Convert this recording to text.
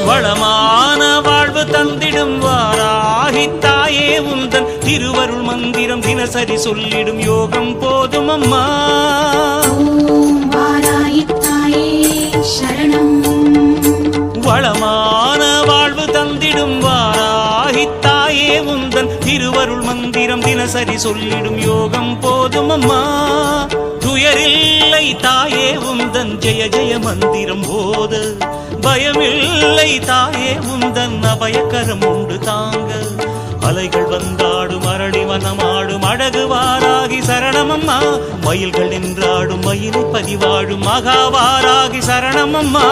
வளமான வாழ்வு தந்திடும் வாராகி தாயே உந்தன் திருவருள் மந்திரம் தினசரி சொல்லிடும் யோகம் போதும் அம்மா. வாராகி தாயே சரணம். வளமான வாழ்வு தந்திடும் வாராகி தாயே உந்தன் திருவருள் மந்திரம் தினசரி சொல்லிடும் யோகம் போதும் அம்மா. துயரில்லை தாயே உந்தன் ஜெய ஜெய மந்திரம் போத, பயமில்லை தாயே உந்தன் அபயக்கரம் உண்டு தாங்க. அலைகள் வந்தாடும் அரளி வனமாடும் அழகு வாராகி சரணமம்மா. மயில்கள் நின்றாடும் மயிலை பதிவாடும் மகாவாராகி சரணமம்மா.